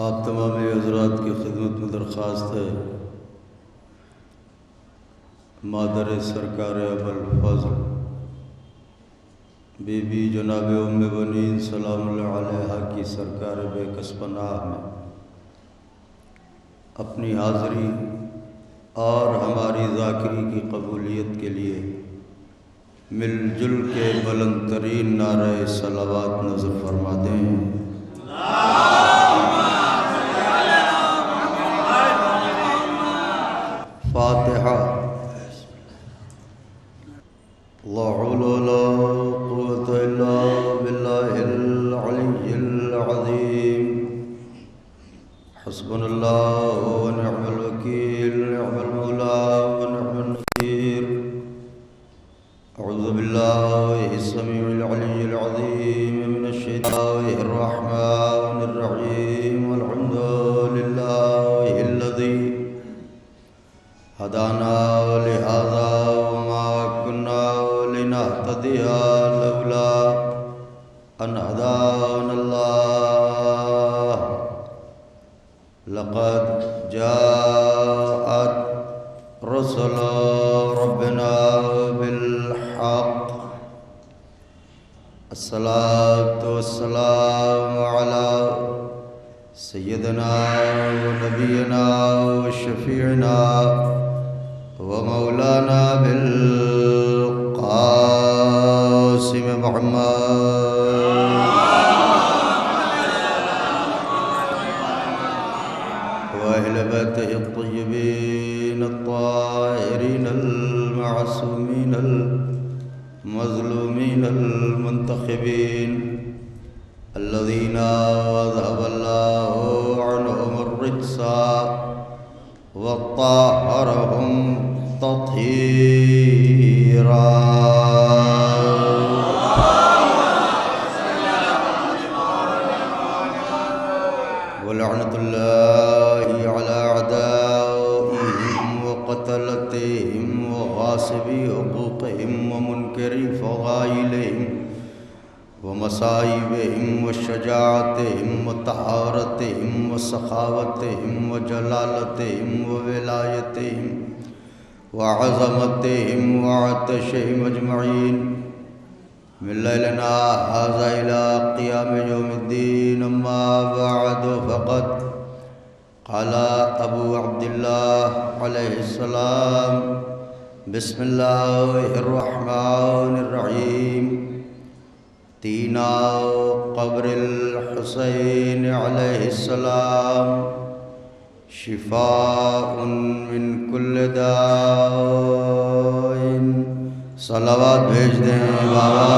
آپ تمام حضرات کی خدمت میں درخواست ہے، مادر سرکار ابوالفضل بی بی جناب ام بنین سلام اللہ علیہا کی سرکار بے کس پناہ میں اپنی حاضری اور ہماری ذاکری کی قبولیت کے لیے مل جل کے بلند ترین نعرہ صلوات نذر فرما دیں۔ فاتحہ۔ لا حول ولا قوة إلا بالله العلي العظيم۔ حسبنا الله ونعم الوكيل، نعم المولى ونعم النصير۔ أعوذ بالله السميع العلي العظيم من الشيطان الرحمن الرحيم۔ الحمد لله الذي هدانا لهذا وما كنا لنهتدي لولا أن هدانا الله، لقد جاءت رسل ربنا بالحق۔ الصلاة والسلام على سيدنا ونبينا وشفيعنا ومولانا بالقاسم محمد وأهل بيته الطيبين الطاهرين المعصومين المظلومين المنتخبين الذين أذهب الله عنهم الرجس وطهرهم تطهيرا۔ ولعنة الله على أعدائهم وقتلتهم وغاصبي حقوقهم ومنكري فضائلهم ومصائبهم وشجاعتهم وطهارتهم وسخاوتهم وجلالتهم وولايتهم وعظمتهم وعطشهم أجمعين من ليلنا هذا إلى قيام يوم الدين۔ أما بعد، فقد قال أبو عبد الله عليه السلام: بسم الله الرحمن الرحيم۔ تینا قبر الحسین علیہ السلام شفاء من کل داء۔ صلوات بھیج دیں بابا۔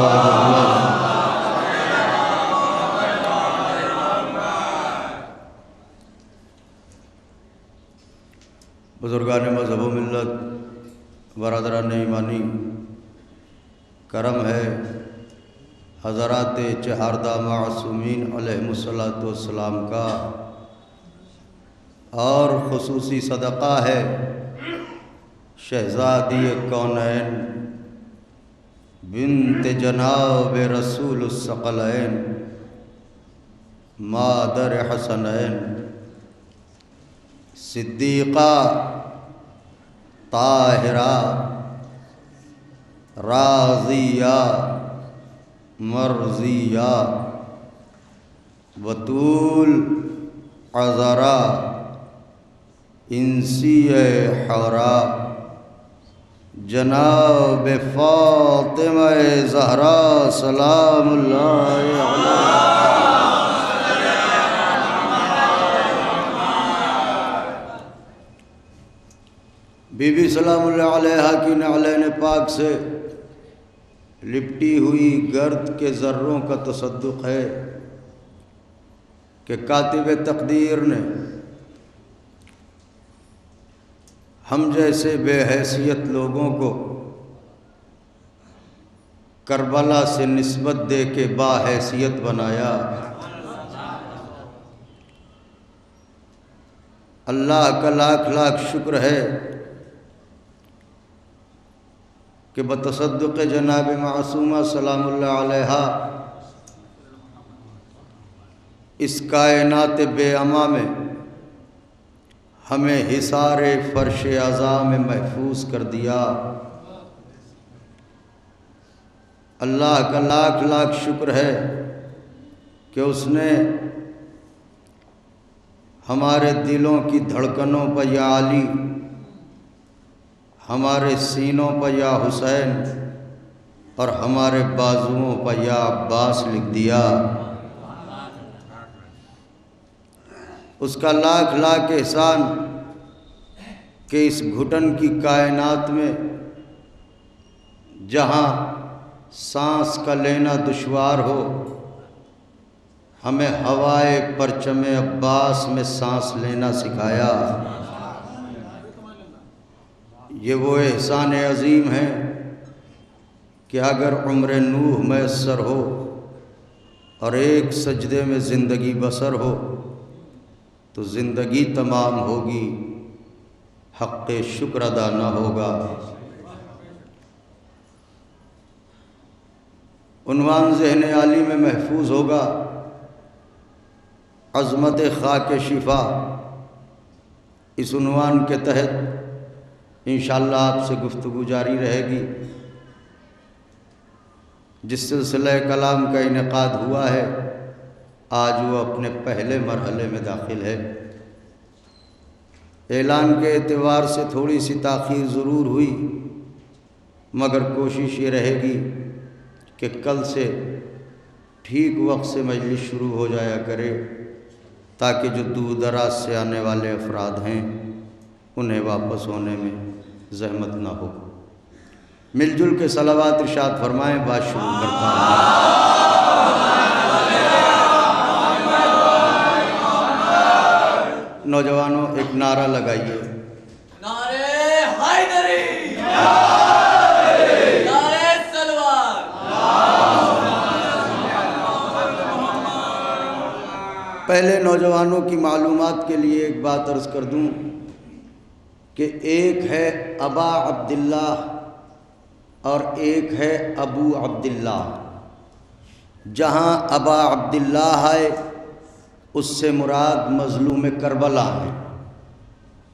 بزرگان مذہب و ملت، برادران ایمانی، کرم ہے حضرات چہاردہ معصومین علیہم السلام کا، اور خصوصی صدقہ ہے شہزادی کونین بنت جناب رسول الثقلین مادر حسنین صدیقہ طاہرہ راضیہ مرضیہ بطول عذرا انسی حورا جناب فاطمہ زہرا سلام اللہ علیہا۔ بی بی سلام اللہ علیہا کی نعلین پاک سے لپٹی ہوئی گرد کے ذروں کا تصدق ہے کہ کاتب تقدیر نے ہم جیسے بے حیثیت لوگوں کو کربلا سے نسبت دے کے با حیثیت بنایا۔ اللہ کا لاکھ لاکھ شکر ہے کہ بتصدق جناب معصومہ سلام اللہ علیہا اس کائنات بے اما میں ہمیں حصار فرش اعضاء میں محفوظ کر دیا۔ اللہ کا لاکھ لاکھ شکر ہے کہ اس نے ہمارے دلوں کی دھڑکنوں پر یا علی، ہمارے سینوں پر یا حسین اور ہمارے بازوؤں پر یا عباس لکھ دیا۔ اس کا لاکھ لاکھ احسان کہ اس گھٹن کی کائنات میں جہاں سانس کا لینا دشوار ہو، ہمیں ہوائے پرچم عباس میں سانس لینا سکھایا۔ یہ وہ احسان عظیم ہے کہ اگر عمر نوح میسر ہو اور ایک سجدے میں زندگی بسر ہو تو زندگی تمام ہوگی، حق شکر ادا نہ ہوگا۔ عنوان ذہن عالی میں محفوظ ہوگا، عظمت خاک شفا۔ اس عنوان کے تحت انشاءاللہ آپ سے گفتگو جاری رہے گی۔ جس سلسلہ کلام کا انعقاد ہوا ہے آج وہ اپنے پہلے مرحلے میں داخل ہے۔ اعلان کے اعتبار سے تھوڑی سی تاخیر ضرور ہوئی، مگر کوشش یہ رہے گی کہ کل سے ٹھیک وقت سے مجلس شروع ہو جایا کرے، تاکہ جو دور دراز سے آنے والے افراد ہیں انہیں واپس ہونے میں زحمت نہ ہو۔ مل جل کے صلوات ارشاد فرمائیں۔ بات شروع کرتا ہوں۔ نوجوانوں ایک نعرہ لگائیے۔ نعرے حیدری، نعرے سلوات۔ پہلے نوجوانوں کی معلومات کے لیے ایک بات عرض کر دوں کہ ایک ہے ابا عبداللہ اور ایک ہے ابو عبداللہ۔ جہاں ابا عبداللہ ہے اس سے مراد مظلوم کربلا ہے،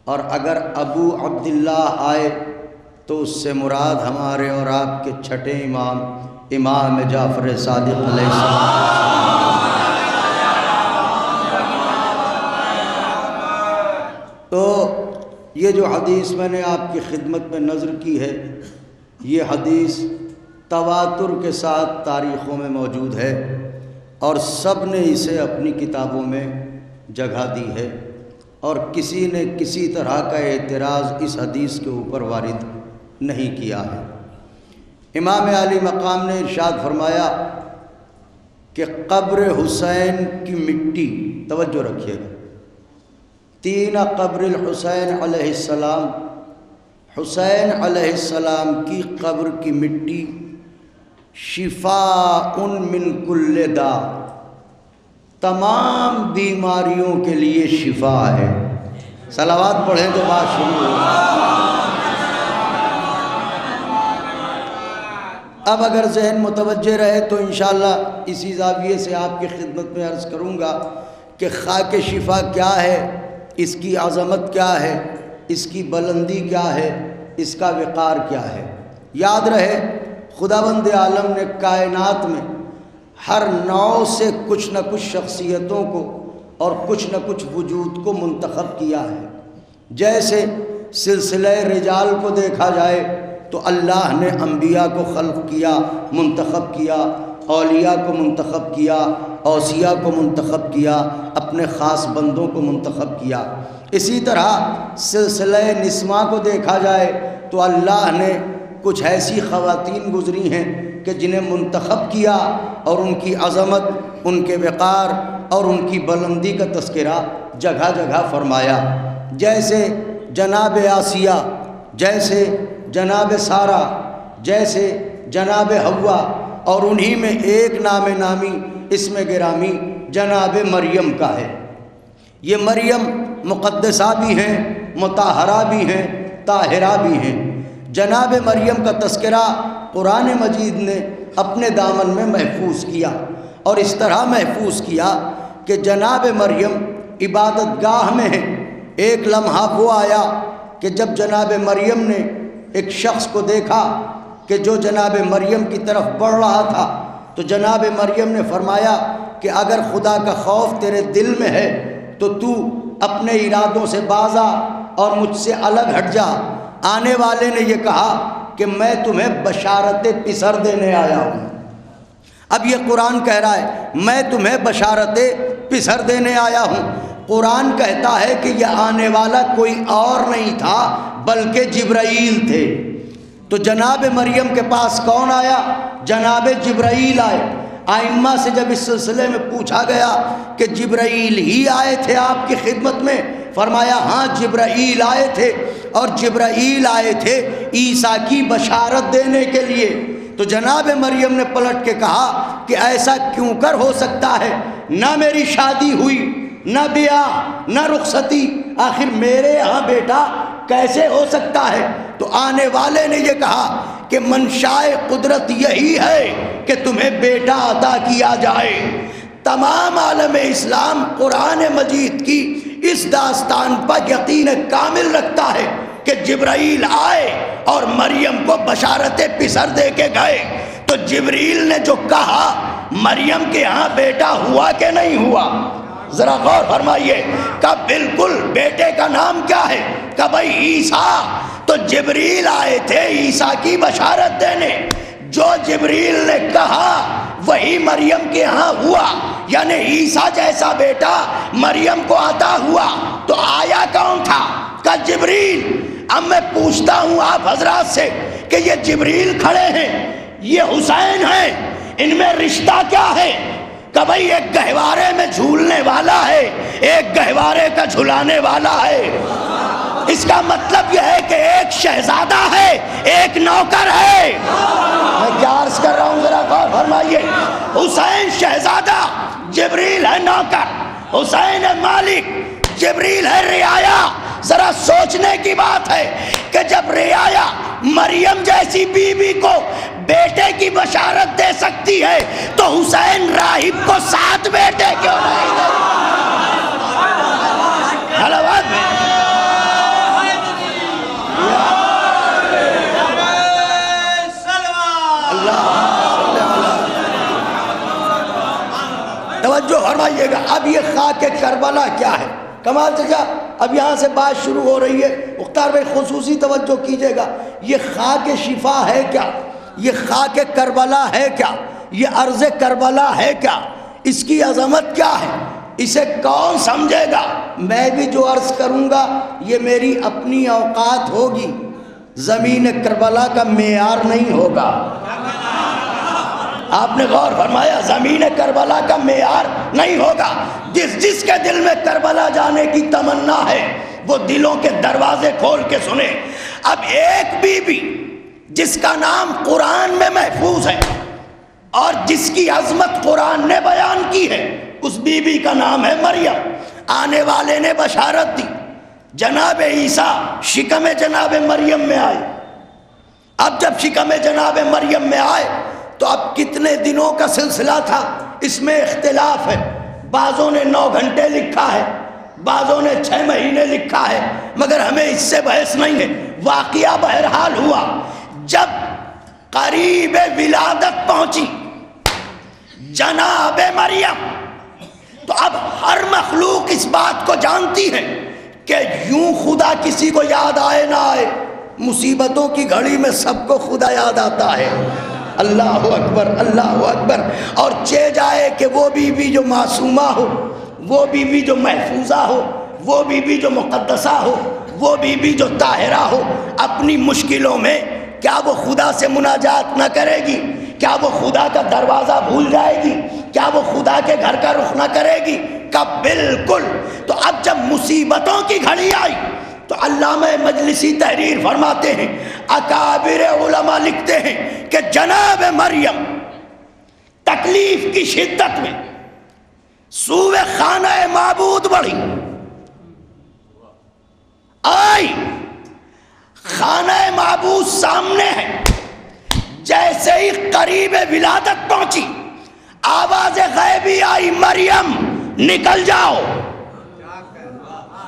اور اگر ابو عبداللہ آئے تو اس سے مراد ہمارے اور آپ کے چھٹے امام جعفر صادق علیہ السلام۔ تو یہ جو حدیث میں نے آپ کی خدمت میں نظر کی ہے، یہ حدیث تواتر کے ساتھ تاریخوں میں موجود ہے اور سب نے اسے اپنی کتابوں میں جگہ دی ہے، اور کسی نے کسی طرح کا اعتراض اس حدیث کے اوپر وارد نہیں کیا ہے۔ امام عالی مقام نے ارشاد فرمایا کہ قبر حسین کی مٹی، توجہ رکھیے گا، تین قبر الحسین علیہ السلام، حسین علیہ السلام کی قبر کی مٹی شفاء من کل داء، تمام بیماریوں کے لیے شفا ہے۔ صلوات پڑھیں تو بات شروع ہو۔ اب اگر ذہن متوجہ رہے تو انشاءاللہ اسی زاویے سے آپ کی خدمت میں عرض کروں گا کہ خاک شفا کیا ہے، اس کی عظمت کیا ہے، اس کی بلندی کیا ہے، اس کا وقار کیا ہے۔ یاد رہے خداوند عالم نے کائنات میں ہر نوع سے کچھ نہ کچھ شخصیتوں کو اور کچھ نہ کچھ وجود کو منتخب کیا ہے۔ جیسے سلسلہ رجال کو دیکھا جائے تو اللہ نے انبیاء کو خلق کیا، منتخب کیا، اولیاء کو منتخب کیا، اوصیاء کو منتخب کیا، اپنے خاص بندوں کو منتخب کیا۔ اسی طرح سلسلہ نسواں کو دیکھا جائے تو اللہ نے کچھ ایسی خواتین گزری ہیں کہ جنہیں منتخب کیا اور ان کی عظمت، ان کے وقار اور ان کی بلندی کا تذکرہ جگہ جگہ فرمایا، جیسے جناب آسیہ، جیسے جناب سارہ، جیسے جناب حوا، اور انہی میں ایک نام نامی اسم گرامی جناب مریم کا ہے۔ یہ مریم مقدسہ بھی ہیں، مطہرہ بھی ہیں، طاہرہ بھی ہیں۔ جناب مریم کا تذکرہ قرآن مجید نے اپنے دامن میں محفوظ کیا، اور اس طرح محفوظ کیا کہ جناب مریم عبادت گاہ میں ہیں۔ ایک لمحہ وہ آیا کہ جب جناب مریم نے ایک شخص کو دیکھا کہ جو جناب مریم کی طرف بڑھ رہا تھا، تو جناب مریم نے فرمایا کہ اگر خدا کا خوف تیرے دل میں ہے تو تو اپنے ارادوں سے باز آ اور مجھ سے الگ ہٹ جا۔ آنے والے نے یہ کہا کہ میں تمہیں بشارت پسر دینے آیا ہوں۔ اب یہ قرآن کہہ رہا ہے میں تمہیں بشارت پسر دینے آیا ہوں۔ قرآن کہتا ہے کہ یہ آنے والا کوئی اور نہیں تھا بلکہ جبرائیل تھے۔ تو جناب مریم کے پاس کون آیا؟ جناب جبرائیل آئے۔ ائمہ سے جب اس سلسلے میں پوچھا گیا کہ جبرائیل ہی آئے تھے آپ کی خدمت میں، فرمایا ہاں جبرائیل آئے تھے، اور جبرائیل آئے تھے عیسیٰ کی بشارت دینے کے لیے۔ تو جناب مریم نے پلٹ کے کہا کہ ایسا کیوں کر ہو سکتا ہے؟ نہ میری شادی ہوئی، نہ بیاہ، نہ رخصتی، آخر میرے ہاں بیٹا کیسے ہو سکتا ہے؟ تو آنے والے نے یہ کہا کہ منشائے قدرت یہی ہے کہ تمہیں بیٹا عطا کیا جائے۔ تمام عالم اسلام قرآن مجید کی اس داستان پر یقین کامل رکھتا ہے کہ جبرائیل آئے اور مریم کو بشارت پسر دے کے گئے۔ تو جبریل نے جو کہا مریم کے ہاں بیٹا ہوا کہ نہیں ہوا؟ ذرا غور فرمائیے۔ کہ بالکل بیٹے کا نام کیا ہے؟ کہ بھائی عیسیٰ۔ تو جبریل آئے تھے عیسیٰ کی بشارت دینے۔ جو جبریل نے کہا وہی مریم کے ہاں ہوا، یعنی عیسیٰ جیسا بیٹا مریم کو عطا ہوا۔ تو آیا کون تھا؟ کہ جبریل۔ اب میں پوچھتا ہوں آپ حضرات سے کہ یہ جبریل کھڑے ہیں، یہ حسین ہیں، ان میں رشتہ کیا ہے؟ کہ بھئی ایک گہوارے میں جھولنے والا ہے، ایک گہوارے کا جھلانے والا ہے۔ اس کا مطلب یہ ہے کہ ایک شہزادہ ہے، ایک نوکر ہے۔ میں کیا عرض کر رہا ہوں ذرا غور فرمائیے۔ حسین شہزادہ، جبریل ہے نوکر۔ حسین ہے مالک، جبریل ہے رعایا۔ ذرا سوچنے کی بات ہے کہ جب رعایا مریم جیسی بیوی کو بیٹے کی بشارت دے سکتی ہے تو حسین راہب کو 7 بیٹے کیوں نہیں دے؟ حلوات میں توجہ فرمائیے گا۔ اب یہ خاک کربلا کیا ہے؟ کمال چچا اب یہاں سے بات شروع ہو رہی ہے، مختار بھائی خصوصی توجہ کیجئے گا۔ یہ خاک شفا ہے کیا؟ یہ خاک کربلا ہے کیا؟ یہ ارض کربلا ہے کیا؟ اس کی عظمت کیا ہے؟ اسے کون سمجھے گا؟ میں بھی جو عرض کروں گا یہ میری اپنی اوقات ہوگی، زمین کربلا کا معیار نہیں ہوگا۔ آپ نے غور فرمایا؟ زمین کربلا کا معیار نہیں ہوگا۔ جس کے دل میں کربلا جانے کی تمنا ہے وہ دلوں کے دروازے کھول کے سنے۔ اب ایک بی بی جس کا نام قرآن میں محفوظ ہے اور جس کی عظمت قرآن نے بیان کی ہے، اس بی بی کا نام ہے مریم۔ آنے والے نے بشارت دی، جناب عیسیٰ شکم جناب مریم میں آئے۔ اب جب شکم جناب مریم میں آئے تو اب کتنے دنوں کا سلسلہ تھا اس میں اختلاف ہے۔ بعضوں نے 9 گھنٹے لکھا ہے، بعضوں نے 6 مہینے لکھا ہے، مگر ہمیں اس سے بحث نہیں ہے۔ واقعہ بہرحال ہوا، جب قریب ولادت پہنچی جناب مریم تو اب ہر مخلوق اس بات کو جانتی ہے کہ یوں خدا کسی کو یاد آئے نہ آئے، مصیبتوں کی گھڑی میں سب کو خدا یاد آتا ہے۔ اللہ اکبر، اللہ اکبر۔ اور چہ جائے کہ وہ بیوی جو معصومہ ہو، وہ بیوی جو محفوظہ ہو، وہ بیوی جو مقدسہ ہو، وہ بیوی جو طاہرہ ہو، اپنی مشکلوں میں کیا وہ خدا سے مناجات نہ کرے گی؟ کیا وہ خدا کا دروازہ بھول جائے گی؟ کیا وہ خدا کے گھر کا رخ نہ کرے گی؟ کہ بالکل۔ تو اب جب مصیبتوں کی گھڑی آئی تو علامہ مجلسی تحریر فرماتے ہیں، اکابر علماء لکھتے ہیں کہ جناب مریم تکلیف کی شدت میں سوئے خانہ معبود بڑھی، آئی، خانہ معبود سامنے ہے، جیسے ہی قریب ولادت پہنچی آواز غیبی آئی، مریم نکل جاؤ،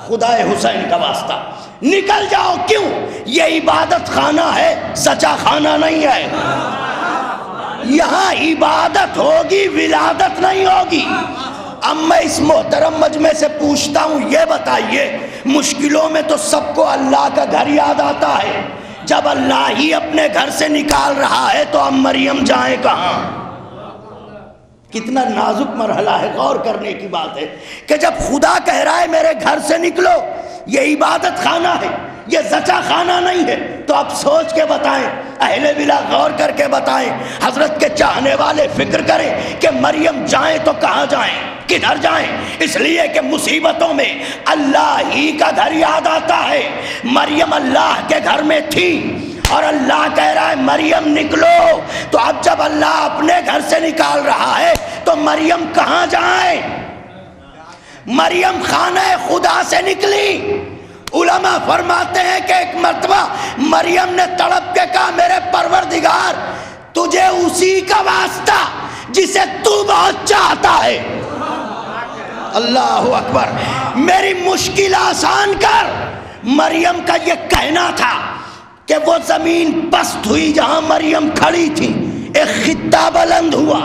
خدائے حسین کا واسطہ نکل جاؤ. کیوں؟ یہ عبادت خانہ ہے، سچا خانہ نہیں ہے. یہاں عبادت ہوگی، ولادت نہیں ہوگی. اب میں اس محترم مجمع سے پوچھتا ہوں، یہ بتائیے مشکلوں میں تو سب کو اللہ کا گھر یاد آتا ہے. جب اللہ ہی اپنے گھر سے نکال رہا ہے تو اب مریم جائیں کہاں؟ کتنا نازک مرحلہ ہے، غور کرنے کی بات ہے کہ جب خدا کہہ رہا ہے میرے گھر سے نکلو، یہ عبادت خانہ ہے، یہ زچا خانہ نہیں ہے، تو اب سوچ کے بتائیں، اہل بلا غور کر کے بتائیں، حضرت کے چاہنے والے فکر کریں کہ مریم جائیں تو کہاں جائیں، کدھر جائیں؟ اس لیے کہ مصیبتوں میں اللہ ہی کا گھر یاد آتا ہے. مریم اللہ کے گھر میں تھی اور اللہ کہہ رہا ہے مریم نکلو. تو اب جب اللہ اپنے گھر سے نکال رہا ہے تو مریم کہاں جائیں؟ مریم خانہ خدا سے نکلی. علماء فرماتے ہیں کہ ایک مرتبہ مریم نے تڑپ کے کہا میرے پروردگار تجھے اسی کا واسطہ جسے تو بہت چاہتا ہے، اللہ اکبر، میری مشکل آسان کر. مریم کا یہ کہنا تھا کہ وہ زمین پست ہوئی جہاں مریم کھڑی تھی، ایک خطہ بلند ہوا،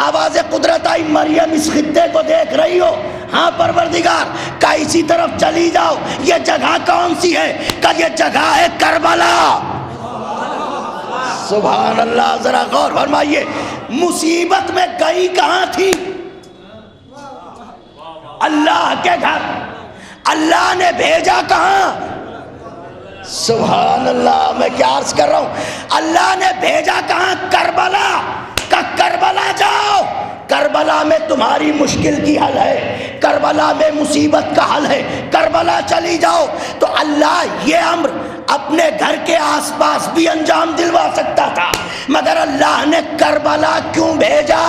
آواز قدرت آئی، مریم اس خطے کو دیکھ رہی ہو؟ ہاں پروردگار. کہا اسی طرف چلی جاؤ. یہ جگہ کون سی ہے؟ کہا یہ جگہ ہے کربلا. سبحان اللہ. ذرا غور فرمائیے، مصیبت میں گئی کہاں تھی؟ اللہ کے گھر. اللہ نے بھیجا کہاں؟ سبحان اللہ. میں کیا عرض کر رہا ہوں، اللہ نے بھیجا کہاں؟ کربلا. کہ کربلا جاؤ، کربلا میں تمہاری مشکل کی حل ہے، کربلا میں مصیبت کا حل ہے، کربلا چلی جاؤ. تو اللہ یہ امر اپنے گھر کے آس پاس بھی انجام دلوا سکتا تھا، مگر اللہ نے کربلا کیوں بھیجا؟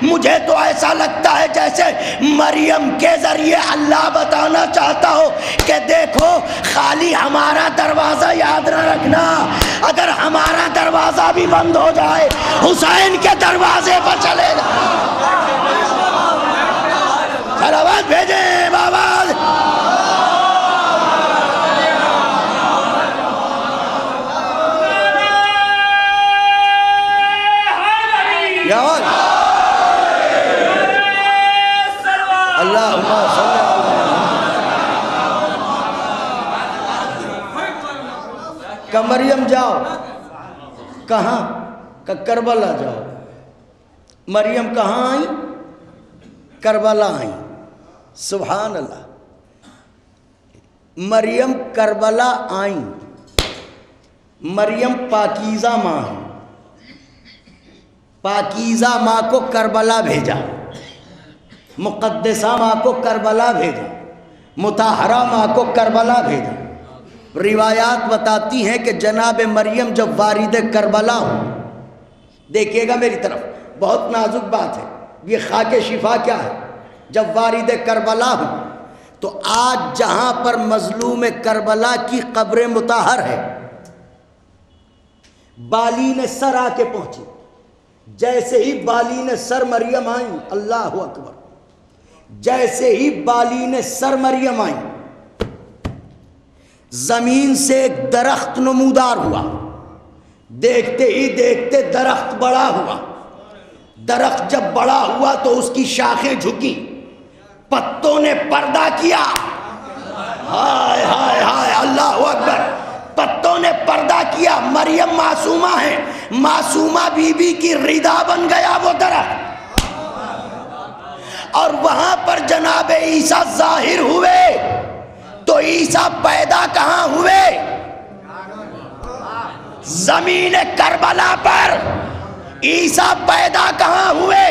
مجھے تو ایسا لگتا ہے جیسے مریم کے ذریعے اللہ بتانا چاہتا ہو کہ دیکھو خالی ہمارا دروازہ یاد نہ رکھنا، اگر ہمارا دروازہ بھی بند ہو جائے حسین کے دروازے پر چلے جا. صلوات بھیجیں بابا. اللہم صلی کہ مریم جاؤ کہاں؟ کہ کربلا جاؤ. مریم کہاں آئی؟ کربلا آئی. سبحان اللہ. مریم کربلا آئیں. مریم پاکیزہ ماں ہے، پاکیزہ ماں کو کربلا بھیجا، مقدسہ ماں کو کربلا بھیجا، مطہرہ ماں کو کربلا بھیجا. روایات بتاتی ہیں کہ جناب مریم جب وارد کربلا ہو، دیکھیے گا میری طرف، بہت نازک بات ہے یہ، خاک شفا کیا ہے. جب وارد کربلا ہو تو آج جہاں پر مظلوم کربلا کی قبر مطہر ہے، بالین سر آ کے پہنچی. جیسے ہی بالین سر مریم آئیں، اللہ اکبر، جیسے ہی بالین سر مریم آئیں زمین سے ایک درخت نمودار ہوا. دیکھتے ہی دیکھتے درخت بڑا ہوا. درخت جب بڑا ہوا تو اس کی شاخیں جھکی، پتوں نے پردہ کیا. ہائے ہائے ہائے، اللہ اکبر. پتوں نے پردہ کیا. مریم معصومہ ہے، معصومہ بی بی کی ردا بن گیا وہ درخت. اور وہاں پر جناب عیسیٰ ظاہر ہوئے. تو عیسیٰ پیدا کہاں ہوئے؟ زمین کربلا پر. عیسیٰ پیدا کہاں ہوئے؟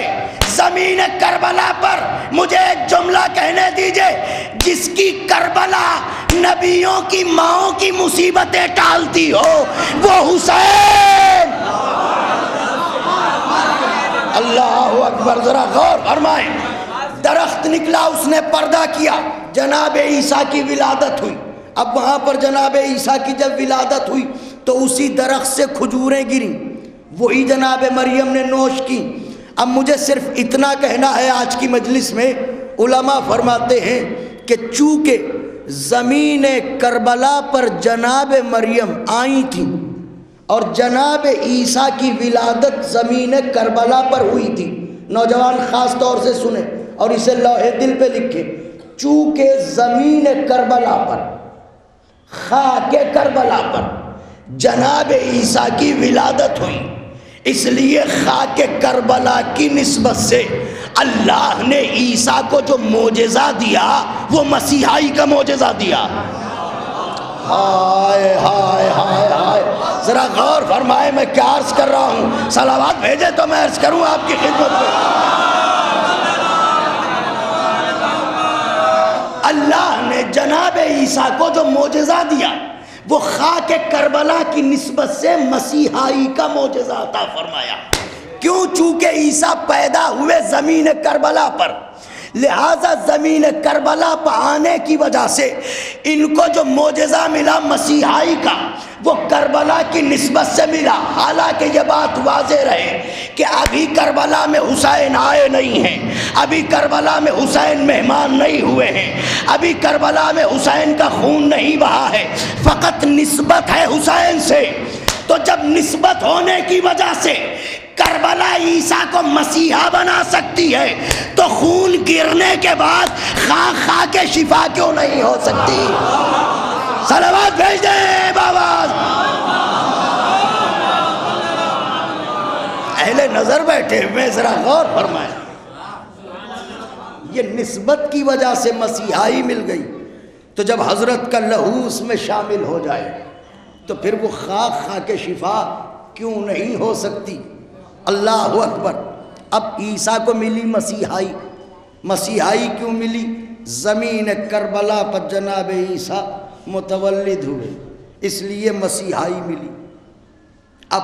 زمین کربلا پر. مجھے ایک جملہ کہنے دیجئے، جس کی کربلا نبیوں کی ماؤں کی مصیبتیں ٹالتی ہو وہ حسین. اللہ اکبر. ذرا غور فرمائیں. درخت نکلا، اس نے پردہ کیا، جناب عیسیٰ کی ولادت ہوئی. اب وہاں پر جناب عیسیٰ کی جب ولادت ہوئی تو اسی درخت سے کھجوریں گریں، وہی جناب مریم نے نوش کی. اب مجھے صرف اتنا کہنا ہے آج کی مجلس میں، علماء فرماتے ہیں کہ چونکہ زمین کربلا پر جناب مریم آئی تھیں اور جناب عیسیٰ کی ولادت زمین کربلا پر ہوئی تھی، نوجوان خاص طور سے سنیں اور اسے لوح دل پہ لکھیں، چونکہ زمین کربلا پر، خاک کربلا پر جناب عیسیٰ کی ولادت ہوئی، اس لیے خاک کربلا کی نسبت سے اللہ نے عیسیٰ کو جو معجزہ دیا وہ مسیحائی کا معجزہ دیا۔ ہائے ہائے ہائے ہائے، ذرا غور فرمائے میں کیا عرض کر رہا ہوں، صلوات بھیجے تو میں عرض کروں آپ کی خدمت میں۔ اللہ نے جناب عیسیٰ کو جو معجزہ دیا وہ خاک کربلا کی نسبت سے مسیحائی کا معجزہ عطا فرمایا۔ کیوں؟ چونکہ عیسیٰ پیدا ہوئے زمین کربلا پر، لہذا زمین کربلا پر آنے کی وجہ سے ان کو جو معجزہ ملا مسیحائی کا وہ کربلا کی نسبت سے ملا۔ حالانکہ یہ بات واضح رہے کہ ابھی کربلا میں حسین آئے نہیں ہیں، ابھی کربلا میں حسین مہمان نہیں ہوئے ہیں، ابھی کربلا میں حسین کا خون نہیں بہا ہے، فقط نسبت ہے حسین سے۔ تو جب نسبت ہونے کی وجہ سے کربلا عیسیٰ کو مسیحا بنا سکتی ہے تو خون گرنے کے بعد خاک شفا کیوں نہیں ہو سکتی؟ صلوات بھیج دیں بابا۔ اہل نظر بیٹھے ہوئے ذرا غور فرمائیں، یہ نسبت کی وجہ سے مسیحائی مل گئی، تو جب حضرت کا لہو اس میں شامل ہو جائے تو پھر وہ خاک شفا کیوں نہیں ہو سکتی؟ اللہ اکبر۔ اب عیسیٰ کو ملی مسیحائی، مسیحائی کیوں ملی؟ زمین کربلا پر جناب عیسیٰ متولد ہوئے، اس لیے مسیحائی ملی۔ اب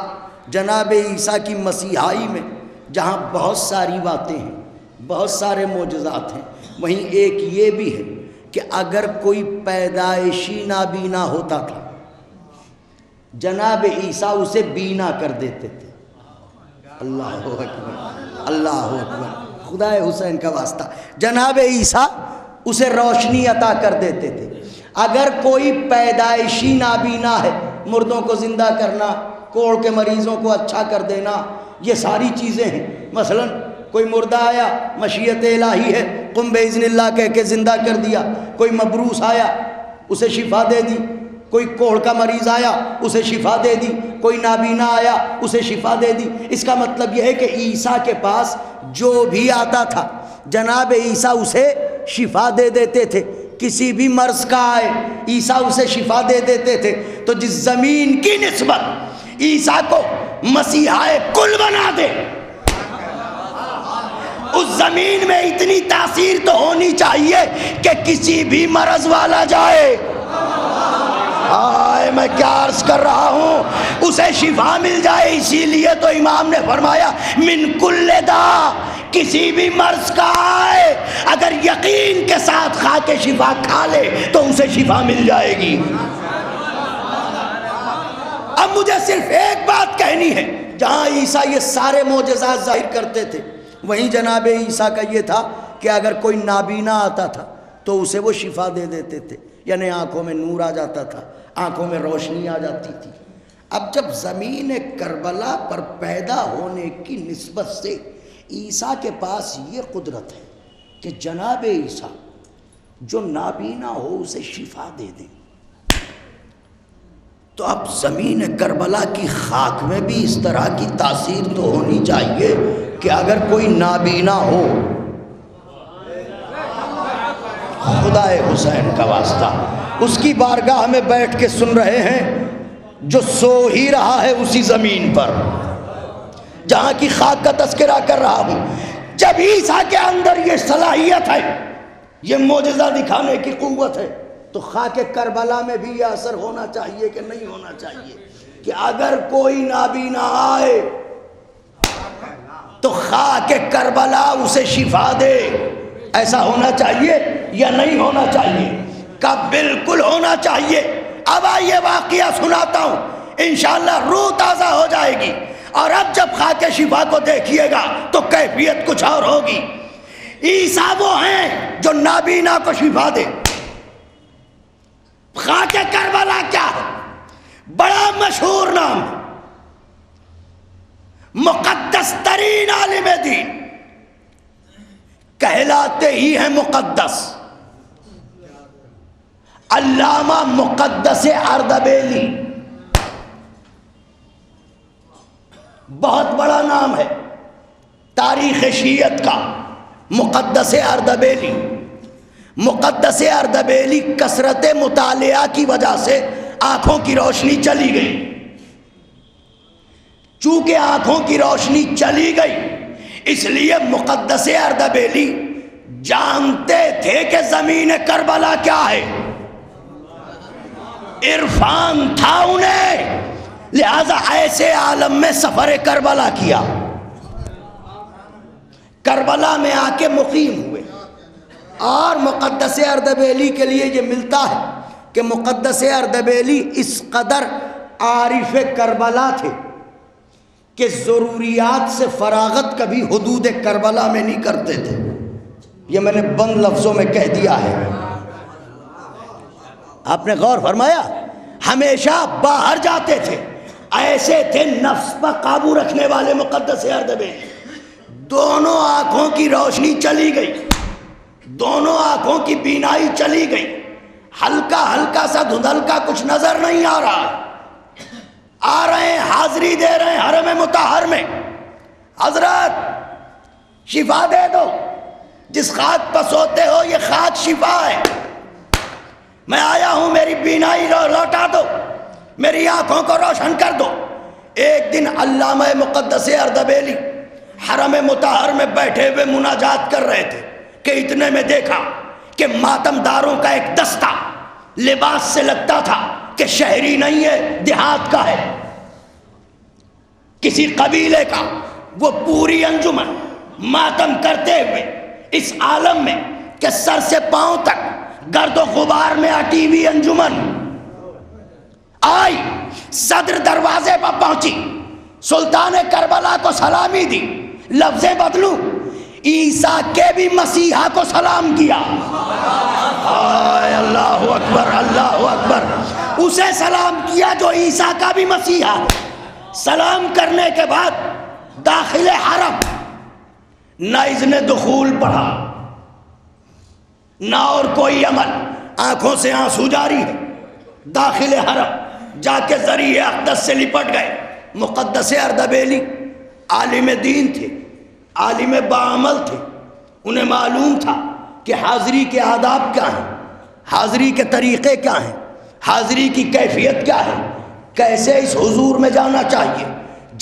جناب عیسیٰ کی مسیحائی میں جہاں بہت ساری باتیں ہیں، بہت سارے معجزات ہیں، وہیں ایک یہ بھی ہے کہ اگر کوئی پیدائشی نابینا ہوتا تھا جناب عیسیٰ اسے بینا کر دیتے تھے۔ اللہ اکبر، اللہ اکبر، خدا حسین کا واسطہ، جناب عیسیٰ اسے روشنی عطا کر دیتے تھے۔ اگر کوئی پیدائشی نابینا ہے، مردوں کو زندہ کرنا، کوڑ کے مریضوں کو اچھا کر دینا، یہ ساری چیزیں ہیں۔ مثلا کوئی مردہ آیا، مشیت الہی ہے، قم باذن اللہ کہہ کے زندہ کر دیا۔ کوئی مبروس آیا، اسے شفا دے دی۔ کوئی کوڑ کا مریض آیا، اسے شفا دے دی۔ کوئی نابینا آیا، اسے شفا دے دی۔ اس کا مطلب یہ ہے کہ عیسیٰ کے پاس جو بھی آتا تھا جناب عیسیٰ اسے شفا دے دیتے تھے۔ کسی بھی مرض کا آئے عیسیٰ اسے شفا دے دیتے تھے۔ تو جس زمین کی نسبت عیسیٰ کو مسیحائے کل بنا دے، اس زمین میں اتنی تاثیر تو ہونی چاہیے کہ کسی بھی مرض والا جائے، میں کیا عرض کر رہا ہوں، اسے شفا مل جائے۔ اسی لیے تو امام نے فرمایا من کل دا، کسی بھی مرض کا آئے اگر یقین کے ساتھ خاک شفا کھا لے تو اسے شفا مل جائے گی۔ اب مجھے صرف ایک بات کہنی ہے، جہاں عیسیٰ یہ سارے معجزات ظاہر کرتے تھے وہیں جناب عیسیٰ کا یہ تھا کہ اگر کوئی نابینا آتا تھا تو اسے وہ شفا دے دیتے تھے، یعنی آنکھوں میں نور آ جاتا تھا، آنکھوں میں روشنی آ جاتی تھی۔ اب جب زمین کربلا پر پیدا ہونے کی نسبت سے عیسیٰ کے پاس یہ قدرت ہے کہ جناب عیسیٰ جو نابینا ہو اسے شفا دے دیں، تو اب زمین کربلا کی خاک میں بھی اس طرح کی تاثیر تو ہونی چاہیے کہ اگر کوئی نابینا ہو، خدا حسین کا واسطہ، اس کی بارگاہ میں بیٹھ کے سن رہے ہیں جو سو ہی رہا ہے اسی زمین پر جہاں کی خاک کا تذکرہ کر رہا ہوں۔ جب عیسیٰ کے اندر یہ صلاحیت ہے، یہ معجزہ دکھانے کی قوت ہے، تو خاک کربلا میں بھی یہ اثر ہونا چاہیے کہ نہیں ہونا چاہیے کہ اگر کوئی نابینا آئے تو خاک کربلا اسے شفا دے۔ ایسا ہونا چاہیے یا نہیں ہونا چاہیے؟ کہ بالکل ہونا چاہیے۔ اب آئیے واقعہ سناتا ہوں، انشاءاللہ روح تازہ ہو جائے گی، اور اب جب خاک شفا کو دیکھیے گا تو کیفیت کچھ اور ہوگی۔ عیسیٰ وہ ہیں جو نابینا کو شفا دے. خاک کربلا کیا ہے؟ بڑا مشہور نام ہے. مقدس ترین عالم دین کہلاتے ہی ہیں مقدس. علامہ مقدس اردبیلی بہت بڑا نام ہے تاریخ شیعت کا. مقدس اردبیلی. مقدس اردبیلی کثرت مطالعہ کی وجہ سے آنکھوں کی روشنی چلی گئی. چونکہ آنکھوں کی روشنی چلی گئی اس لیے مقدس اردبیلی جانتے تھے کہ زمین کربلا کیا ہے. عرفان تھا انہیں، لہذا ایسے عالم میں سفر کربلا کیا. کربلا میں آ کے مقیم ہوئے. اور مقدس اردبیلی کے لیے یہ ملتا ہے کہ مقدس اردبیلی اس قدر عارف کربلا تھے کہ ضروریات سے فراغت کبھی حدود کربلا میں نہیں کرتے تھے. یہ میں نے بند لفظوں میں کہہ دیا ہے. آپ نے غور فرمایا؟ ہمیشہ باہر جاتے تھے. ایسے تھے نفس پر قابو رکھنے والے مقدس اردبیلی. دونوں آنکھوں کی روشنی چلی گئی، دونوں آنکھوں کی بینائی چلی گئی. ہلکا ہلکا سا دھندلکا کچھ نظر نہیں آ رہا. آ رہے ہیں، حاضری دے رہے ہیں حرم مطہر میں. حضرت شفا دے دو، جس خاک پر سوتے ہو یہ خاک شفا ہے. میں آیا ہوں، میری بینائی لوٹا دو، میری آنکھوں کو روشن کر دو. ایک دن علامہ مقدس اردبیلی حرم مطہر میں بیٹھے ہوئے مناجات کر رہے تھے کہ اتنے میں دیکھا کہ ماتم داروں کا ایک دستہ، لباس سے لگتا تھا کہ شہری نہیں ہے، دیہات کا ہے، کسی قبیلے کا. وہ پوری انجمن ماتم کرتے ہوئے اس عالم میں کہ سر سے پاؤں تک گرد و غبار میں اٹی ہوئی انجمن آئی. صدر دروازے پر پہنچی، سلطان کربلا کو سلامی دی. لفظیں بدلوں، عیسیٰ کے بھی مسیحا کو سلام کیا. اللہ اکبر، اللہ اکبر. اسے سلام کیا جو عیسیٰ کا بھی مسیحا. سلام کرنے کے بعد داخل حرم نہ اذن دخول پڑھا نہ اور کوئی عمل. آنکھوں سے آنسو جاری ہے. داخل حرم جا کے ذریعہ اقدس سے لپٹ گئے. مقدس اردبیلی عالم دین تھے، عالم باعمل تھے. انہیں معلوم تھا کہ حاضری کے آداب کیا ہیں، حاضری کے طریقے کیا ہیں، حاضری کی کیفیت کیا ہے، کیسے اس حضور میں جانا چاہیے.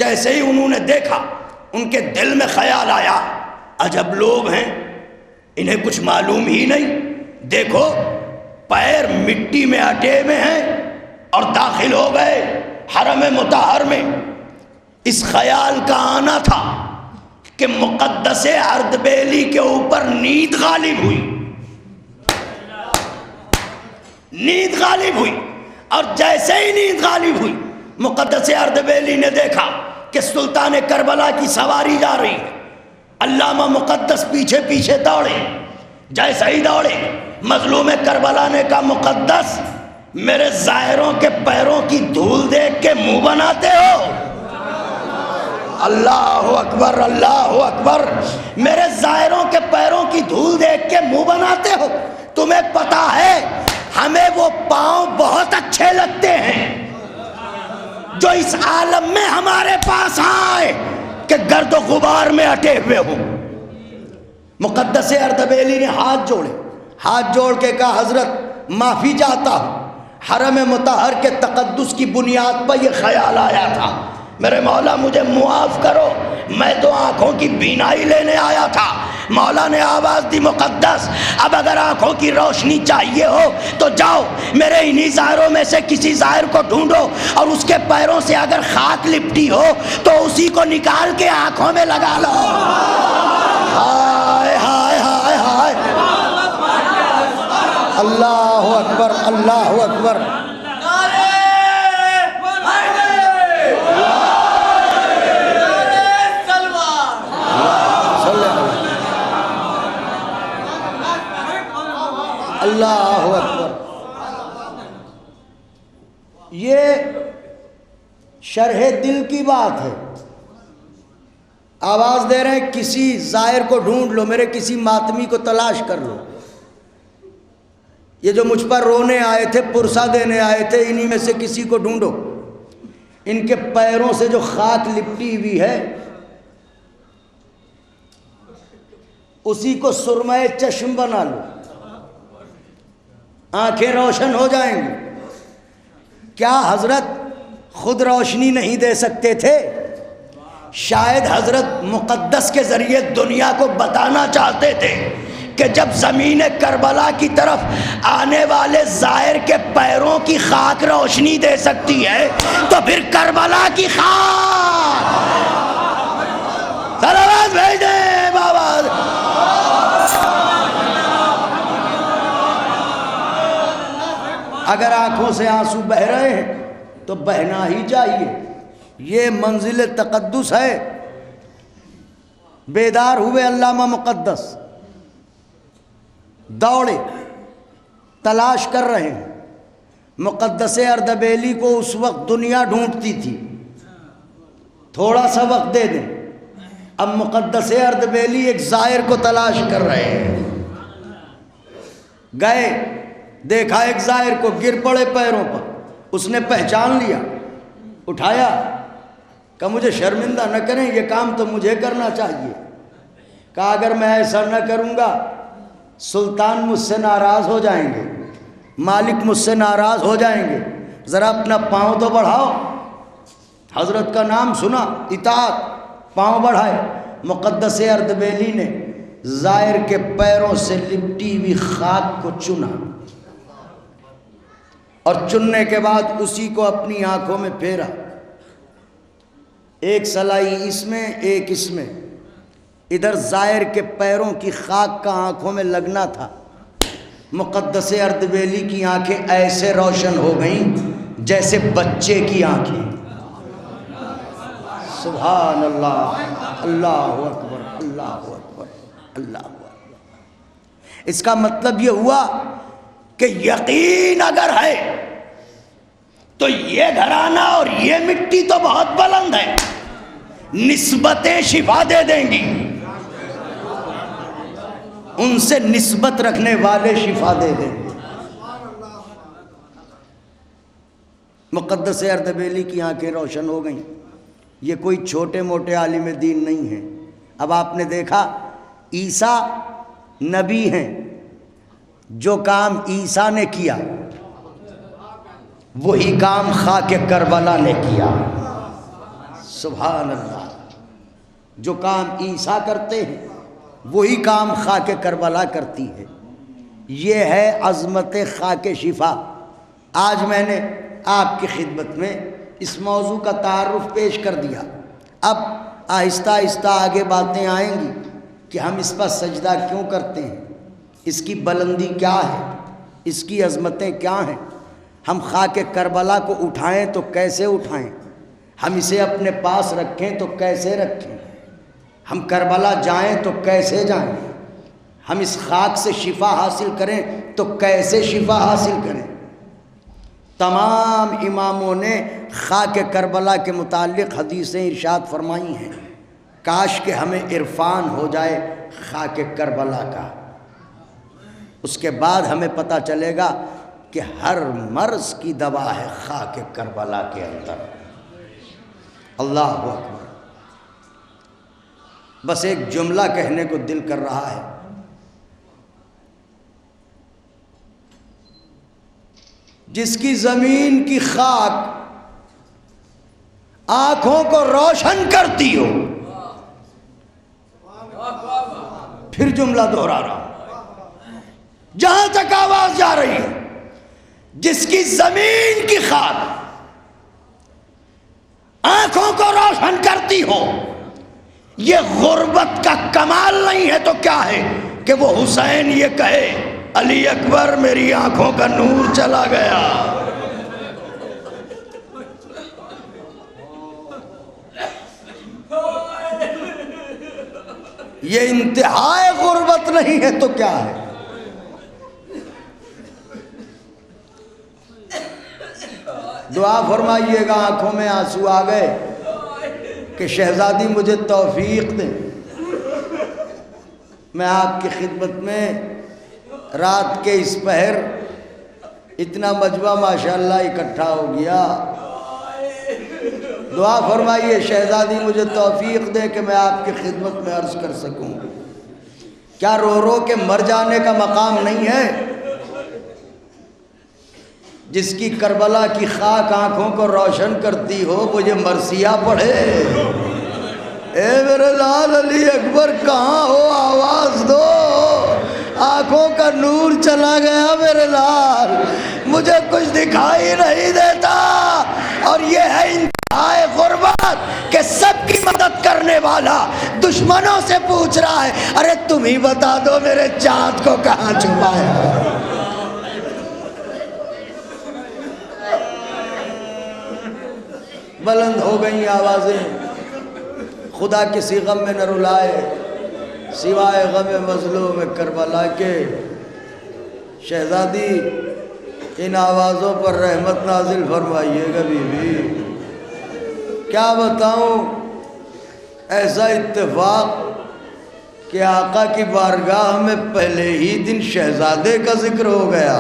جیسے ہی انہوں نے دیکھا ان کے دل میں خیال آیا، عجب لوگ ہیں، انہیں کچھ معلوم ہی نہیں. دیکھو پیر مٹی میں اٹے ہوئے ہیں اور داخل ہو گئے حرم مطہر میں. اس خیال کا آنا تھا کہ مقدس اردبیلی کے اوپر نیند غالب ہوئی. نیند غالب ہوئی، اور جیسے ہی نیند غالب ہوئی مقدس اردبیلی نے دیکھا کہ سلطان کربلا کی سواری جا رہی ہے. علامہ مقدس پیچھے پیچھے دوڑے. جیسے ہی دوڑے مظلوم کربلا نے کہا، مقدس میرے زائروں کے پیروں کی دھول دیکھ کے منہ بناتے ہو؟ اللہ اکبر، اللہ اکبر. میرے زائروں کے پیروں کی دھول دیکھ کے منہ بناتے ہو؟ تمہیں پتا ہے ہمیں وہ پاؤں بہت اچھے لگتے ہیں جو اس عالم میں ہمارے پاس آئے کہ گرد و غبار میں اٹے ہوئے ہوں. مقدس اردبیلی نے ہاتھ جوڑے، ہاتھ جوڑ کے کہا، حضرت معافی چاہتا ہوں، حرم مطہر کے تقدس کی بنیاد پر یہ خیال آیا تھا. میرے مولا مجھے معاف کرو، میں تو آنکھوں کی بینائی لینے آیا تھا. مولا نے آواز دی، مقدس اب اگر آنکھوں کی روشنی چاہیے ہو تو جاؤ میرے انہی زائروں میں سے کسی زائر کو ڈھونڈو، اور اس کے پیروں سے اگر خاک لپٹی ہو تو اسی کو نکال کے آنکھوں میں لگا لو. ہائے ہائے ہائے ہائے، اللہ اکبر، اللہ اکبر. اللہ اکبر. یہ شرح دل کی بات ہے. آواز دے رہے ہیں کسی زائر کو ڈھونڈ لو، میرے کسی ماتمی کو تلاش کر لو. یہ جو مجھ پر رونے آئے تھے، پرسہ دینے آئے تھے، انہی میں سے کسی کو ڈھونڈو. ان کے پیروں سے جو خاک لپٹی ہوئی ہے اسی کو سرمہ چشم بنا لو، آنکھیں روشن ہو جائیں گی. کیا حضرت خود روشنی نہیں دے سکتے تھے؟ شاید حضرت مقدس کے ذریعے دنیا کو بتانا چاہتے تھے کہ جب زمین کربلا کی طرف آنے والے زائر کے پیروں کی خاک روشنی دے سکتی ہے تو پھر کربلا کی خاک صلوات بھیج دیں بابا. اگر آنکھوں سے آنسو بہ رہے ہیں تو بہنا ہی چاہیے. یہ منزل تقدس ہے. بیدار ہوئے علامہ مقدس، دوڑے، تلاش کر رہے ہیں. مقدس اردبیلی کو اس وقت دنیا ڈھونڈتی تھی. تھوڑا سا وقت دے دیں، اب مقدس اردبیلی ایک زائر کو تلاش کر رہے ہیں. گئے، دیکھا ایک زائر کو، گر پڑے پیروں پر. اس نے پہچان لیا، اٹھایا، کہا مجھے شرمندہ نہ کریں، یہ کام تو مجھے کرنا چاہیے. کہا اگر میں ایسا نہ کروں گا سلطان مجھ سے ناراض ہو جائیں گے، مالک مجھ سے ناراض ہو جائیں گے، ذرا اپنا پاؤں تو بڑھاؤ. حضرت کا نام سنا، اطاعت، پاؤں بڑھائے. مقدس اردبیلی نے زائر کے پیروں سے لپٹی ہوئی خاک کو چنا، اور چننے کے بعد اسی کو اپنی آنکھوں میں پھیرا. ایک سلائی اس میں، ایک اس میں. ادھر زائر کے پیروں کی خاک کا آنکھوں میں لگنا تھا. مقدس اردبیلی کی آنکھیں ایسے روشن ہو گئیں جیسے بچے کی آنکھیں. سبحان اللہ، اللہ اکبر، اللہ اکبر، اللہ اکبر. اس کا مطلب یہ ہوا کہ یقین اگر ہے تو یہ گھرانہ اور یہ مٹی تو بہت بلند ہے، نسبتیں شفا دے دیں گی. ان سے نسبت رکھنے والے شفا دے دیں گے. مقدس اردبیلی کی آنکھیں روشن ہو گئیں. یہ کوئی چھوٹے موٹے عالم دین نہیں ہیں. اب آپ نے دیکھا عیسیٰ نبی ہیں، جو کام عیسیٰ نے کیا وہی کام خاک کربلا نے کیا. سبحان اللہ. جو کام عیسیٰ کرتے ہیں وہی کام خاک کربلا کرتی ہے. یہ ہے عظمت خاک شفا. آج میں نے آپ کی خدمت میں اس موضوع کا تعارف پیش کر دیا. اب آہستہ آہستہ آگے باتیں آئیں گی کہ ہم اس پر سجدہ کیوں کرتے ہیں، اس کی بلندی کیا ہے، اس کی عظمتیں کیا ہیں. ہم خاک کربلا کو اٹھائیں تو کیسے اٹھائیں، ہم اسے اپنے پاس رکھیں تو کیسے رکھیں، ہم کربلا جائیں تو کیسے جائیں، ہم اس خاک سے شفا حاصل کریں تو کیسے شفا حاصل کریں. تمام اماموں نے خاک کربلا کے متعلق حدیثیں ارشاد فرمائی ہیں. کاش کہ ہمیں عرفان ہو جائے خاک کربلا کا. اس کے بعد ہمیں پتہ چلے گا کہ ہر مرض کی دوا ہے خاک کربلا کے اندر. اللہ اکبر. بس ایک جملہ کہنے کو دل کر رہا ہے. جس کی زمین کی خاک آنکھوں کو روشن کرتی ہو، پھر جملہ دوہرا رہا ہوں جہاں تک آواز جا رہی ہے، جس کی زمین کی خاک آنکھوں کو روشن کرتی ہو، یہ غربت کا کمال نہیں ہے تو کیا ہے کہ وہ حسین یہ کہے علی اکبر میری آنکھوں کا نور چلا گیا. یہ انتہائی غربت نہیں ہے تو کیا ہے. دعا فرمائیے گا، آنکھوں میں آنسو آ گئے کہ شہزادی مجھے توفیق دیں، میں آپ کی خدمت میں رات کے اس پہر اتنا مجمع ماشاءاللہ اکٹھا ہو گیا، دعا فرمائیے شہزادی مجھے توفیق دے کہ میں آپ کی خدمت میں عرض کر سکوں۔ کیا رو رو کے مر جانے کا مقام نہیں ہے؟ جس کی کربلا کی خاک آنکھوں کو روشن کرتی ہو وہ یہ مرثیہ پڑھے۔ اے میرے لال علی اکبر کہاں ہو، آواز دو، آنکھوں کا نور چلا گیا میرے لال، مجھے کچھ دکھائی نہیں دیتا۔ اور یہ ہے انتہائے غربت کہ سب کی مدد کرنے والا دشمنوں سے پوچھ رہا ہے ارے تم ہی بتا دو میرے چاند کو کہاں چھپایا۔ بلند ہو گئی آوازیں، خدا کسی غم میں نہ رلائے سوائے غم مظلوم کربلا کے۔ شہزادی ان آوازوں پر رحمت نازل فرمائیے گا بی بی۔ کیا بتاؤں، ایسا اتفاق کہ آقا کی بارگاہ میں پہلے ہی دن شہزادے کا ذکر ہو گیا،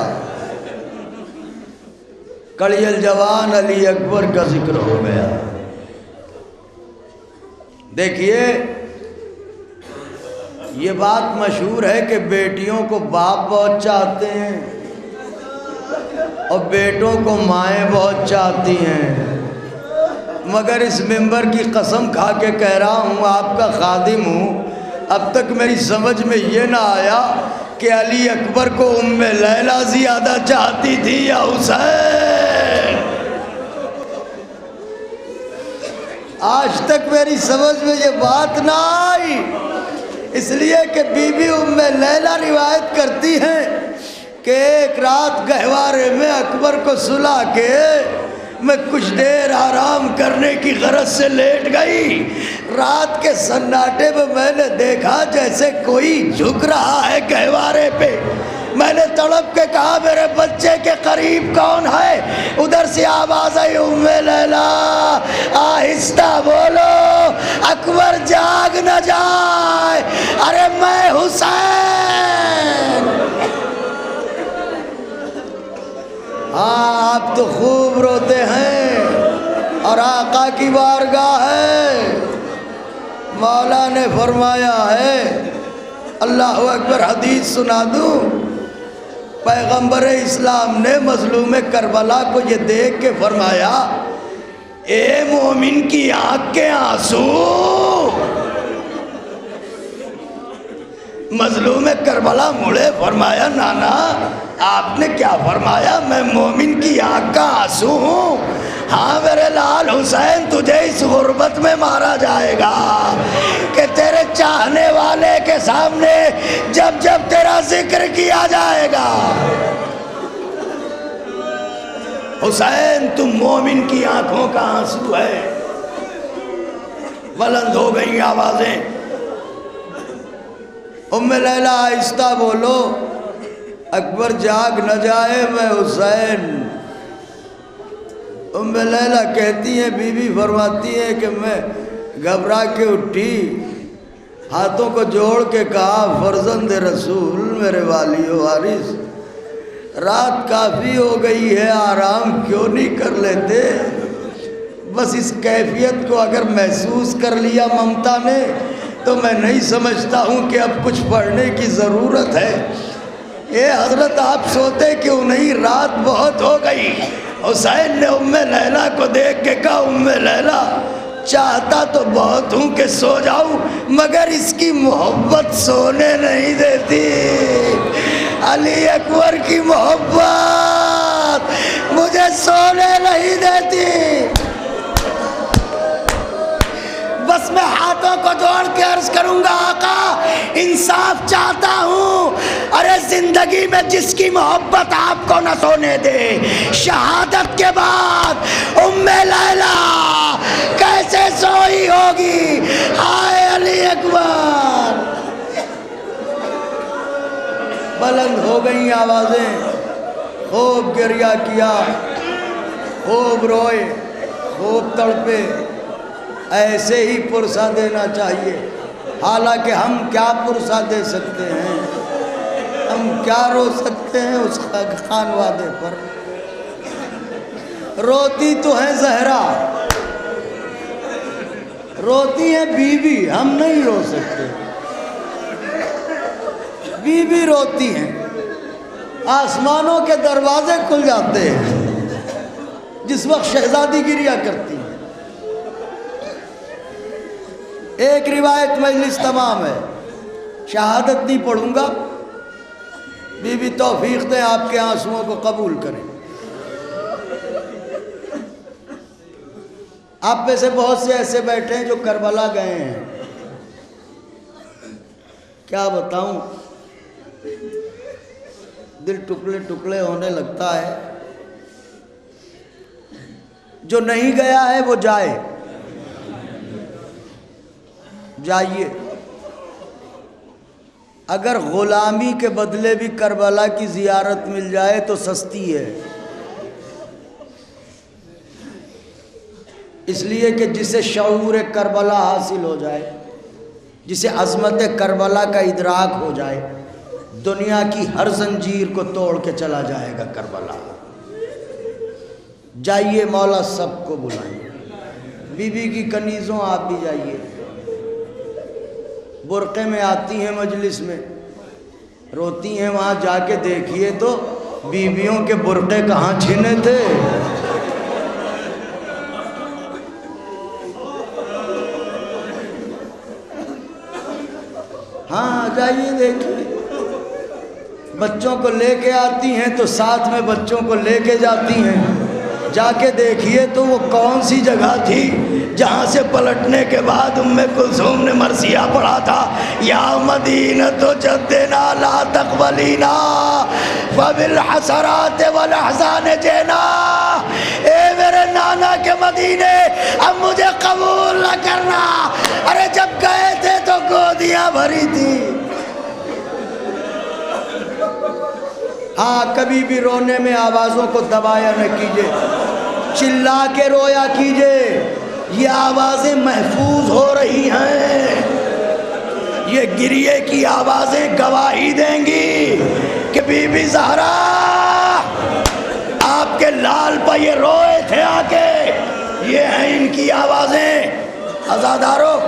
کڑی الجوان علی اکبر کا ذکر ہو گیا۔ دیکھیے یہ بات مشہور ہے کہ بیٹیوں کو باپ بہت چاہتے ہیں اور بیٹوں کو مائیں بہت چاہتی ہیں، مگر اس منبر کی قسم کھا کے کہہ رہا ہوں، آپ کا خادم ہوں، اب تک میری سمجھ میں یہ نہ آیا کہ علی اکبر کو ام لیلہ زیادہ چاہتی تھی یا حسین۔ آج تک میری سمجھ میں یہ بات نہ آئی، اس لیے کہ بی بی ام لیلہ روایت کرتی ہیں کہ ایک رات گہوارے میں اکبر کو سلا کے میں کچھ دیر آرام کرنے کی غرض سے لیٹ گئی، رات کے سناٹے میں میں نے دیکھا جیسے کوئی جھک رہا ہے گہوارے پہ، میں نے تڑپ کے کہا میرے بچے کے قریب کون ہے؟ ادھر سے آواز آئی ام لیلہ آہستہ بولو اکبر جاگ نہ جائے، ارے میں حسین۔ ہاں آپ تو خوب روتے ہیں اور آقا کی بارگاہ ہے، مولا نے فرمایا ہے، اللہ اکبر، حدیث سنا دوں، پیغمبر اسلام نے مظلوم کربلا کو یہ دیکھ کے فرمایا اے مومن کی آنکھ کے آنسو۔ مظلوم کربلا مڑے، فرمایا نانا آپ نے کیا فرمایا؟ میں مومن کی آنکھ کا آنسو ہوں۔ ہاں میرے لال حسین، تجھے اس غربت میں مارا جائے گا کہ تیرے چاہنے والے کے سامنے جب جب تیرا ذکر کیا جائے گا، حسین تم مومن کی آنکھوں کا آنسو ہے۔ بلند ہو گئی آوازیں، ام لیلہ آہستہ بولو اکبر جاگ نہ جائے میں حسین۔ ام لیلہ کہتی ہیں، بی بی فرماتی ہے کہ میں گھبرا کے اٹھی، ہاتھوں کو جوڑ کے کہا فرزند رسول میرے والی و وارث، رات کافی ہو گئی ہے، آرام کیوں نہیں کر لیتے؟ بس اس کیفیت کو اگر محسوس کر لیا ممتا نے تو میں نہیں سمجھتا ہوں کہ اب کچھ پڑھنے کی ضرورت ہے۔ اے حضرت آپ سوتے کیوں نہیں؟ رات بہت ہو گئی۔ حسین نے ام لیلہ کو دیکھ کے کہا ام لیلہ چاہتا تو بہت ہوں کہ سو جاؤں، مگر اس کی محبت سونے نہیں دیتی، علی اکبر کی محبت مجھے سونے نہیں دیتی۔ بس میں ہاتھوں کو جوڑ کے عرض کروں گا آقا انصاف چاہتا ہوں، ارے زندگی میں جس کی محبت آپ کو نہ سونے دے، شہادت کے بعد ام لیلہ کیسے سوئی ہوگی؟ ہائے علی اکبر۔ بلند ہو گئی آوازیں، خوب گریہ کیا، خوب روئے، خوب تڑپے، ایسے ہی پرسہ دینا چاہیے۔ حالانکہ ہم کیا پرسہ دے سکتے ہیں، ہم کیا رو سکتے ہیں اس خانوادے پر۔ روتی تو ہے زہرا، روتی ہے بیوی، ہم نہیں رو سکتے۔ بیوی روتی ہیں، آسمانوں کے دروازے کھل جاتے ہیں جس وقت شہزادی گریا کرتی ہے۔ ایک روایت مجلس تمام ہے، شہادت نہیں پڑھوں گا، بی بی توفیق دیں آپ کے آنسوؤں کو قبول کریں۔ آپ میں سے بہت سے ایسے بیٹھے ہیں جو کربلا گئے ہیں، کیا بتاؤں، دل ٹکڑے ٹکڑے ہونے لگتا ہے۔ جو نہیں گیا ہے وہ جائے، جائیے۔ اگر غلامی کے بدلے بھی کربلا کی زیارت مل جائے تو سستی ہے، اس لیے کہ جسے شعور کربلا حاصل ہو جائے، جسے عظمت کربلا کا ادراک ہو جائے، دنیا کی ہر زنجیر کو توڑ کے چلا جائے گا کربلا۔ جائیے، مولا سب کو بلائیے۔ بی بی کی کنیزوں آپ بھی جائیے، برقعے میں آتی ہیں مجلس میں، روتی ہیں، وہاں جا کے دیکھیے تو بیویوں کے برقعے کہاں چھنے تھے۔ ہاں جائیے دیکھیے، بچوں کو لے کے آتی ہیں تو ساتھ میں بچوں کو لے کے جاتی ہیں، جا کے دیکھیے تو وہ کون سی جگہ تھی جہاں سے پلٹنے کے بعد ام کلثوم نے مرثیہ پڑھا تھا، یا مدینۃ جدنا لا تقبلینا فبالحسرات والاحزان جینا، اے میرے نانا کے مدینے اب مجھے قبول نہ کرنا۔ ارے جب گئے تھے تو گودیاں بھری تھی۔ ہاں، کبھی بھی رونے میں آوازوں کو دبایا نہ کیجیے، چلا کے رویا کیجیے، یہ آوازیں محفوظ ہو رہی ہیں، یہ گریے کی آوازیں گواہی دیں گی کہ بی بی زہرا آپ کے لال پہ یہ روئے تھے آ کے، یہ ہیں ان کی آوازیں۔ عزادارو،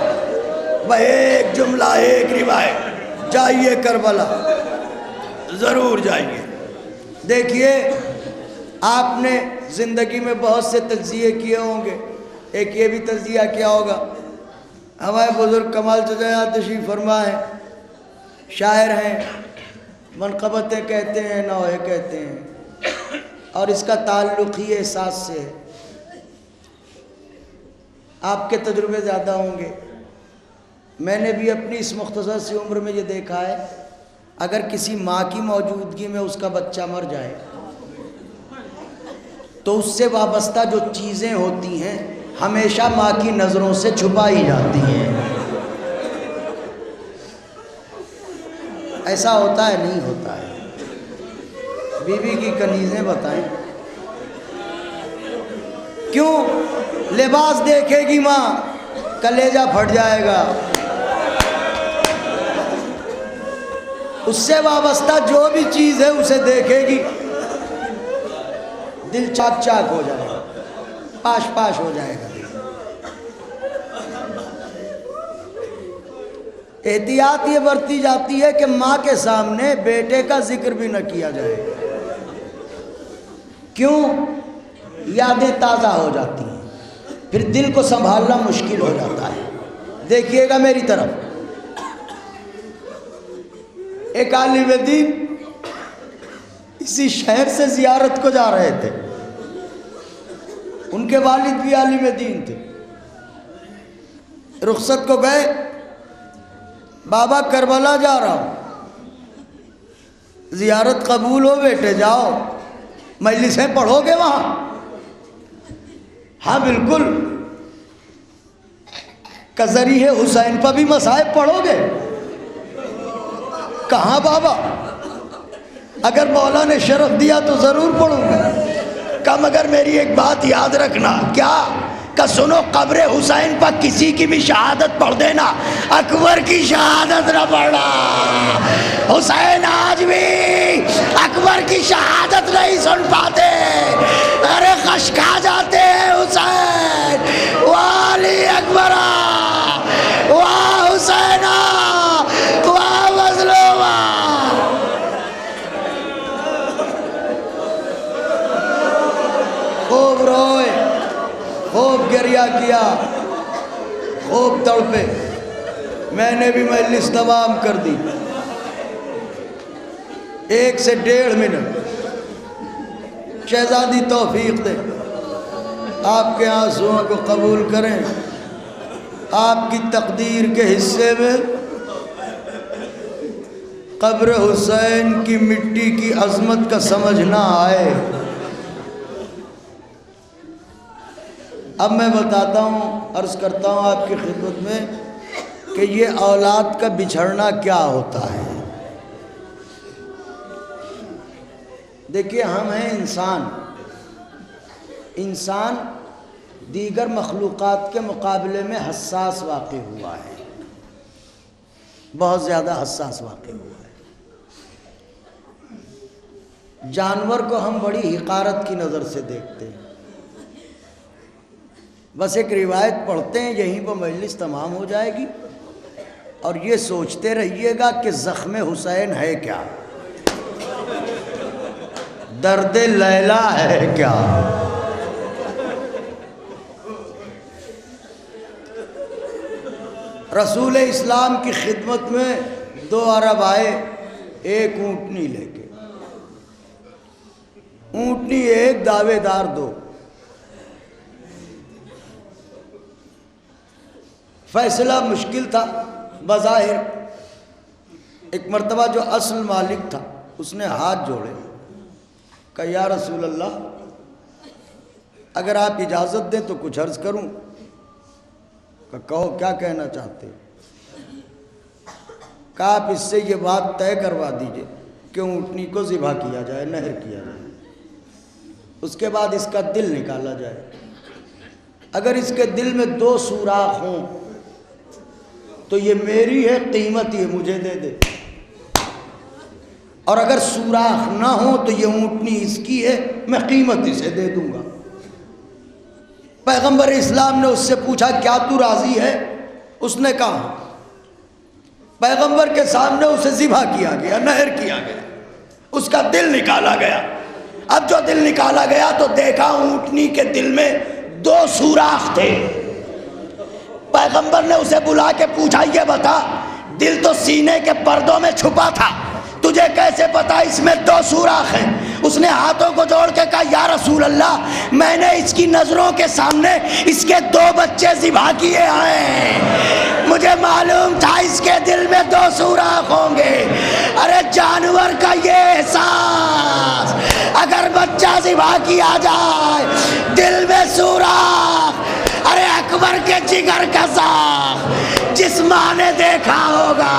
وہ ایک جملہ، ایک روایت، جائیے کربلا، ضرور جائیے۔ دیکھیے، آپ نے زندگی میں بہت سے تجزیے کیے ہوں گے، ایک یہ بھی تجزیہ کیا ہوگا، ہمارے بزرگ کمال چچا تشریف فرما ہے، شاعر ہیں، منقبتیں کہتے ہیں، نوحے کہتے ہیں، اور اس کا تعلق ہی احساس سے ہے۔ آپ کے تجربے زیادہ ہوں گے، میں نے بھی اپنی اس مختصر سی عمر میں یہ دیکھا ہے، اگر کسی ماں کی موجودگی میں اس کا بچہ مر جائے تو اس سے وابستہ جو چیزیں ہوتی ہیں ہمیشہ ماں کی نظروں سے چھپائی جاتی ہیں۔ ایسا ہوتا ہے؟ نہیں ہوتا ہے۔ بیوی کی کنیزیں بتائیں، کیوں؟ لباس دیکھے گی ماں، کلیجہ پھٹ جائے گا، اس سے وابستہ جو بھی چیز ہے اسے دیکھے گی، دل چاک چاک ہو جائے گا، پاش پاش ہو جائے گا۔ احتیاط یہ برتی جاتی ہے کہ ماں کے سامنے بیٹے کا ذکر بھی نہ کیا جائے، کیوں؟ یادیں تازہ ہو جاتی ہیں، پھر دل کو سنبھالنا مشکل ہو جاتا ہے۔ دیکھیے گا میری طرف، ایک عالم دین اسی شہر سے زیارت کو جا رہے تھے، ان کے والد بھی عالم دین تھے، رخصت کو گئے، بابا کربلا جا رہا ہوں، زیارت قبول ہو بیٹے، جاؤ مجلسیں پڑھو گے وہاں؟ ہاں بالکل۔ کزریح حسین پر بھی مصائب پڑھو گے؟ کہاں بابا، اگر مولا نے شرف دیا تو ضرور پڑھوں گا۔ کہا مگر میری ایک بات یاد رکھنا. کیا؟ کہ سنو قبر حسین پر کسی کی بھی شہادت پڑھ دینا، اکبر کی شہادت نہ پڑھنا. حسین آج بھی اکبر کی شہادت نہیں سن پاتے. ارے خشکا جاتے ہیں حسین. والی اکبر، واہ حسین، واہ مظلومہ. خوب روئے، خوب گریہ کیا، خوب تڑپے. میں نے بھی مجلس تمام کر دی. 1 سے 1.5 منٹ. شہزادی توفیق دے، آپ کے آنسوؤں کو قبول کریں. آپ کی تقدیر کے حصے میں قبر حسین کی مٹی کی عظمت کا سمجھنا آئے. اب میں بتاتا ہوں، عرض کرتا ہوں آپ کی خدمت میں کہ یہ اولاد کا بچھڑنا کیا ہوتا ہے. دیکھیے ہم ہیں انسان. انسان دیگر مخلوقات کے مقابلے میں حساس واقع ہوا ہے، بہت زیادہ حساس واقع ہوا ہے. جانور کو ہم بڑی حقارت کی نظر سے دیکھتے ہیں. بس ایک روایت پڑھتے ہیں، یہیں پر مجلس تمام ہو جائے گی، اور یہ سوچتے رہیے گا کہ زخم حسین ہے کیا، درد لیلا ہے کیا. رسول اسلام کی خدمت میں 2 عرب آئے، ایک اونٹنی لے کے. اونٹنی ایک، دعوے دار 2. فیصلہ مشکل تھا بظاہر. ایک مرتبہ جو اصل مالک تھا اس نے ہاتھ جوڑے کہ یا رسول اللہ اگر آپ اجازت دیں تو کچھ عرض کروں. کہ کہو کیا کہنا چاہتے ہیں. کہ آپ اس سے یہ بات طے کروا دیجئے کہ اونٹنی کو ذبح کیا جائے، نہر کیا جائے، اس کے بعد اس کا دل نکالا جائے. اگر اس کے دل میں 2 سوراخ ہوں تو یہ میری ہے، قیمت یہ مجھے دے دے. اور اگر سوراخ نہ ہو تو یہ اونٹنی اس کی ہے، میں قیمت اسے دے دوں گا. پیغمبر اسلام نے اس سے پوچھا کیا تو راضی ہے؟ اس نے کہا. پیغمبر کے سامنے اسے ذبح کیا گیا، نہر کیا گیا، اس کا دل نکالا گیا. اب جو دل نکالا گیا تو دیکھا اونٹنی کے دل میں 2 سوراخ تھے. پیغمبر نے اسے بلا کے پوچھا یہ بتا، دل تو سینے کے پردوں میں چھپا تھا، تجھے کیسے پتا اس میں 2 سوراخ ہیں؟ اس نے ہاتھوں کو جوڑ کے کہا یا رسول اللہ میں نے اس کی نظروں کے سامنے اس کے 2 بچے ذبح کیے ہیں، مجھے معلوم تھا اس کے دل میں 2 سوراخ ہوں گے. ارے جانور کا یہ احساس، اگر بچہ ذبح کیا جائے دل میں سوراخ، ارے اکبر کے جگر کا ساخ جس ماں نے دیکھا ہوگا.